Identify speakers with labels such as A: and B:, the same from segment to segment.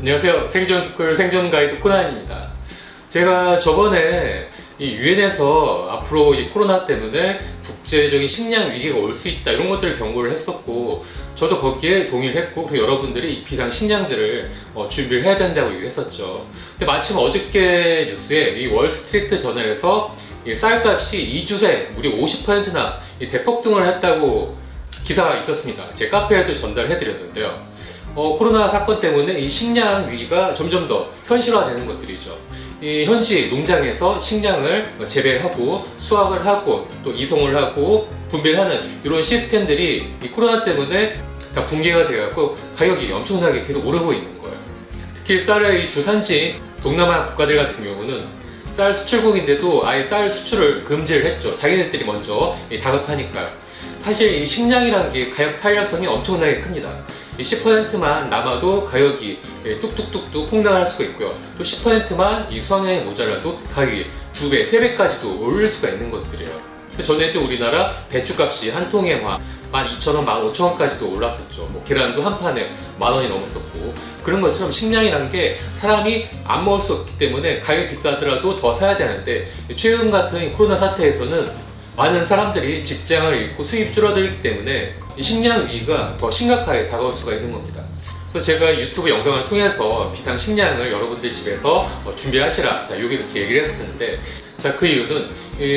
A: 안녕하세요. 생존스쿨 생존가이드 코난입니다. 제가 저번에 이 유엔에서 앞으로 이 코로나 때문에 국제적인 식량 위기가 올 수 있다 이런 것들을 경고를 했었고, 저도 거기에 동의를 했고, 그리고 여러분들이 비상 식량들을 준비를 해야 된다고 얘기를 했었죠. 근데 마침 어저께 뉴스에 이 월스트리트 저널에서 이 쌀값이 2주 새 무려 50%나 대폭등을 했다고 기사가 있었습니다. 제 카페에도 전달해 드렸는데요. 코로나 사건 때문에 이 식량 위기가 점점 더 현실화되는 것들이죠. 이 현지 농장에서 식량을 재배하고 수확을 하고 또 이송을 하고 분배를 하는 이런 시스템들이 이 코로나 때문에 다 붕괴가 되어갖고 가격이 엄청나게 계속 오르고 있는 거예요. 특히 쌀의 주산지인 동남아 국가들 같은 경우는 쌀 수출국인데도 아예 쌀 수출을 금지를 했죠. 자기네들이 먼저 다급하니까요. 사실 이 식량이라는 게 가격 탄력성이 엄청나게 큽니다. 10%만 남아도 가격이 뚝뚝뚝뚝 폭락할 수가 있고요. 또 10%만 이 수확량이 모자라도 가격이 2배, 3배까지도 오를 수가 있는 것들이에요. 전에도 우리나라 배추값이 한 통에 12,000원, 15,000원까지도 올랐었죠. 계란도 한 판에 10,000원이 넘었었고, 그런 것처럼 식량이란 게 사람이 안 먹을 수 없기 때문에 가격이 비싸더라도 더 사야 되는데, 최근 같은 코로나 사태에서는 많은 사람들이 직장을 잃고 수입이 줄어들기 때문에 이 식량 위기가 더 심각하게 다가올 수가 있는 겁니다. 그래서 제가 유튜브 영상을 통해서 비상 식량을 여러분들 집에서 준비하시라, 이렇게 얘기를 했었는데, 그 이유는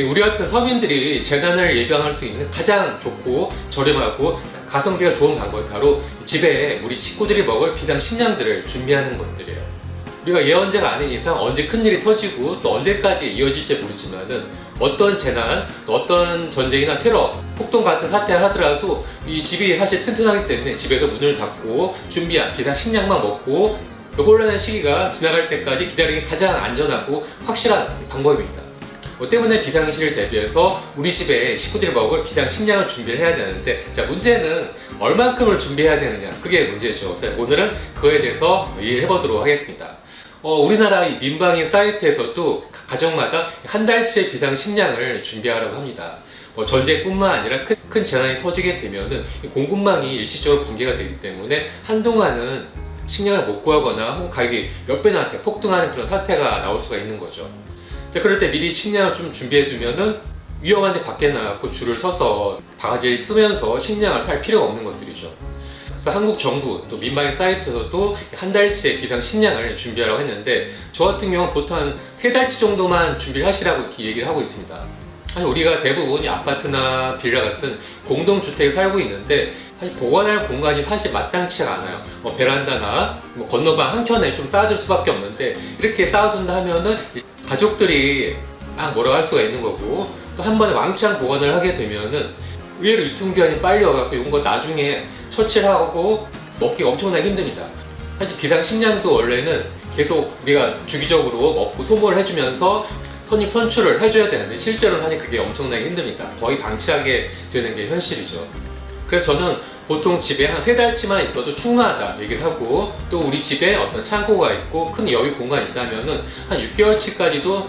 A: 우리 같은 서민들이 재난을 예방할 수 있는 가장 좋고 저렴하고 가성비가 좋은 방법이 바로 집에 우리 식구들이 먹을 비상 식량들을 준비하는 것들이에요. 우리가 예언자가 아닌 이상 언제 큰일이 터지고 또 언제까지 이어질지 모르지만은 어떤 재난, 또 어떤 전쟁이나 테러, 폭동 같은 사태를 하더라도 이 집이 사실 튼튼하기 때문에 집에서 문을 닫고 준비한 비상 식량만 먹고 그 혼란의 시기가 지나갈 때까지 기다리는 게 가장 안전하고 확실한 방법입니다. 때문에 비상시를 대비해서 우리 집에 식구들이 먹을 비상 식량을 준비를 해야 되는데, 문제는 얼만큼을 준비해야 되느냐, 그게 문제죠. 오늘은 그거에 대해서 얘기를 해보도록 하겠습니다. 우리나라 이 민방위 사이트에서도 가정마다 한 달치의 비상 식량을 준비하라고 합니다. 전쟁뿐만 아니라 큰 재난이 터지게 되면은 공급망이 일시적으로 붕괴가 되기 때문에 한동안은 식량을 못 구하거나 혹은 가격이 몇 배나 대폭등하는 그런 사태가 나올 수가 있는 거죠. 그럴 때 미리 식량을 좀 준비해 두면은 위험한데 밖에 나가고 줄을 서서 바가지를 쓰면서 식량을 살 필요가 없는 것들이죠. 한국 정부 또 민방위 사이트에서도 한 달치의 비상 식량을 준비하라고 했는데, 저 같은 경우는 보통 한 3달치 정도만 준비를 하시라고 이렇게 얘기를 하고 있습니다. 사실 우리가 대부분 이 아파트나 빌라 같은 공동주택에 살고 있는데, 사실 보관할 공간이 사실 마땅치가 않아요. 베란다나 건너방 한켠에 좀 쌓아둘 수밖에 없는데, 이렇게 쌓아둔다 하면은 가족들이 막 뭐라고 할 수가 있는 거고, 또 한 번에 왕창 보관을 하게 되면은 의외로 유통기한이 빨리 와갖고 이런 거 나중에 처치를 하고 먹기가 엄청나게 힘듭니다. 사실 비상 식량도 원래는 계속 우리가 주기적으로 먹고 소모를 해주면서 선입 선출을 해줘야 되는데, 실제로는 사실 그게 엄청나게 힘듭니다. 거의 방치하게 되는 게 현실이죠. 그래서 저는 보통 집에 한 3달치만 있어도 충분하다 얘기를 하고, 또 우리 집에 어떤 창고가 있고 큰 여유 공간이 있다면은 한 6개월치까지도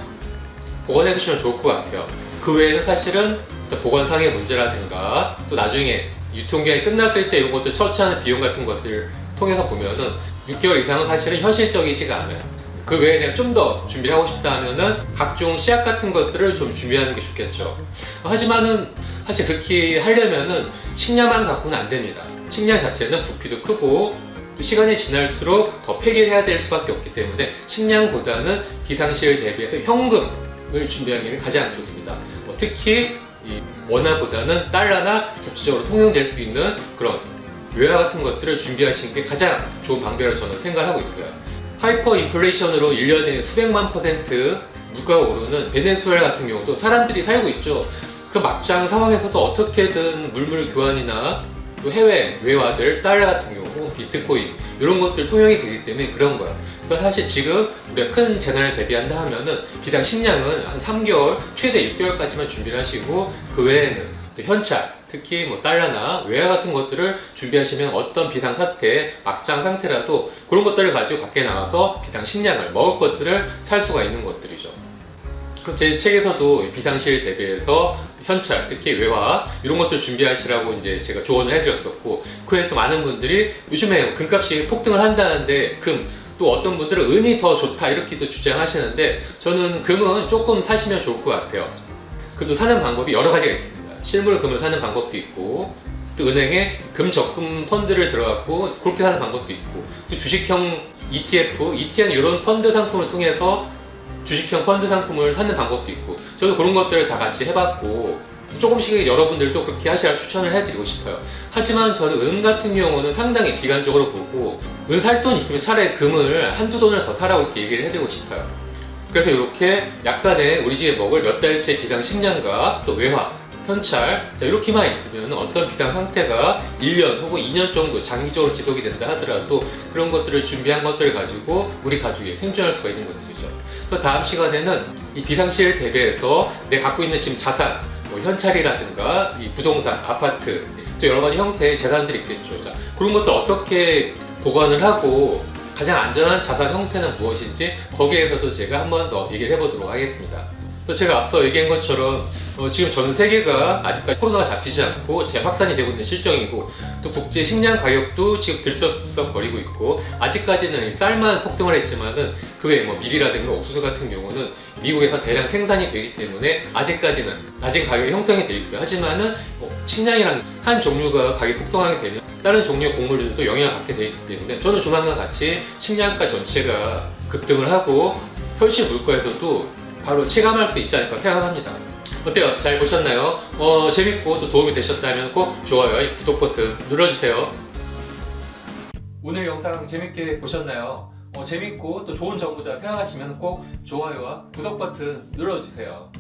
A: 보관해 두시면 좋을 것 같아요. 그 외에는 사실은 보관상의 문제라든가 또 나중에 유통기한이 끝났을 때 이런 것들 처치하는 비용 같은 것들 통해서 보면은 6개월 이상은 사실은 현실적이지가 않아요. 그 외에 내가 좀 더 준비를 하고 싶다 하면은 각종 씨앗 같은 것들을 좀 준비하는 게 좋겠죠. 하지만은 사실 그렇게 하려면은 식량만 갖고는 안 됩니다. 식량 자체는 부피도 크고 시간이 지날수록 더 폐기를 해야 될 수밖에 없기 때문에 식량보다는 비상시를 대비해서 현금을 준비하는 게 가장 좋습니다. 특히 이 원화보다는 달러나 국제적으로 통용될 수 있는 그런 외화 같은 것들을 준비하시는 게 가장 좋은 방법이라고 저는 생각을 하고 있어요. 하이퍼 인플레이션으로 1년에 수백만 % 물가가 오르는 베네수엘라 같은 경우도 사람들이 살고 있죠. 그 막장 상황에서도 어떻게든 물물 교환이나 또 해외 외화들, 달러 같은 경우 혹은 비트코인 이런 것들 통용이 되기 때문에 그런 거예요. 그래서 사실 지금 우리가 큰 재난을 대비한다 하면은 비상 식량은 한 3개월, 최대 6개월까지만 준비를 하시고, 그 외에는 또 현찰, 특히 달러나 외화 같은 것들을 준비하시면 어떤 비상 사태, 막장 상태라도 그런 것들을 가지고 밖에 나가서 비상 식량을 먹을 것들을 살 수가 있는 것들이죠. 그래서 제 책에서도 비상시를 대비해서 현찰, 특히 외화 이런 것들 준비하시라고 이제 제가 조언을 해드렸었고, 그 외에 또 많은 분들이 요즘에 금값이 폭등을 한다는데 금 또 어떤 분들은 은이 더 좋다 이렇게도 주장하시는데 저는 금은 조금 사시면 좋을 것 같아요. 금도 사는 방법이 여러 가지가 있습니다. 실물 금을 사는 방법도 있고 또 은행에 금 적금 펀드를 들어갔고 그렇게 사는 방법도 있고 또 주식형 ETF, ETN 이런 펀드 상품을 통해서 주식형 펀드 상품을 사는 방법도 있고 저도 그런 것들을 다 같이 해봤고 조금씩 여러분들도 그렇게 하시라 추천을 해드리고 싶어요. 하지만 저는 은 같은 경우는 상당히 비관적으로 보고 은 살 돈 있으면 차라리 금을 한두 돈을 더 사라고 이렇게 얘기를 해드리고 싶어요. 그래서 이렇게 약간의 우리 집에 먹을 몇 달째 비상 식량과 또 외화, 현찰 이렇게만 있으면 어떤 비상 상태가 1년 혹은 2년 정도 장기적으로 지속이 된다 하더라도 그런 것들을 준비한 것들을 가지고 우리 가족이 생존할 수가 있는 것들이죠. 또 다음 시간에는 이 비상시를 대비해서 내가 갖고 있는 지금 자산, 뭐 현찰이라든가 이 부동산, 아파트 또 여러 가지 형태의 재산들이 있겠죠. 자, 그런 것들 어떻게 보관을 하고 가장 안전한 자산 형태는 무엇인지 거기에서도 제가 한 번 더 얘기를 해보도록 하겠습니다. 또 제가 앞서 얘기한 것처럼 지금 전 세계가 아직까지 코로나가 잡히지 않고 재확산이 되고 있는 실정이고 또 국제 식량 가격도 지금 들썩들썩거리고 있고 아직까지는 쌀만 폭등을 했지만은 그 외에 뭐 밀이라든가 옥수수 같은 경우는 미국에서 대량 생산이 되기 때문에 아직까지는 낮은 가격이 형성이 돼 있어요. 하지만은 식량이란 한 종류가 가격이 폭등하게 되면 다른 종류의 곡물들도 영향을 받게 되기 때문에 저는 조만간 같이 식량가 전체가 급등을 하고 현실 물가에서도 바로 체감할 수 있지 않을까 생각합니다. 어때요? 잘 보셨나요? 재밌고 또 도움이 되셨다면 꼭 좋아요, 구독 버튼 눌러주세요. 오늘 영상 재밌게 보셨나요? 재밌고 또 좋은 정보다 생각하시면 꼭 좋아요와 구독 버튼 눌러주세요.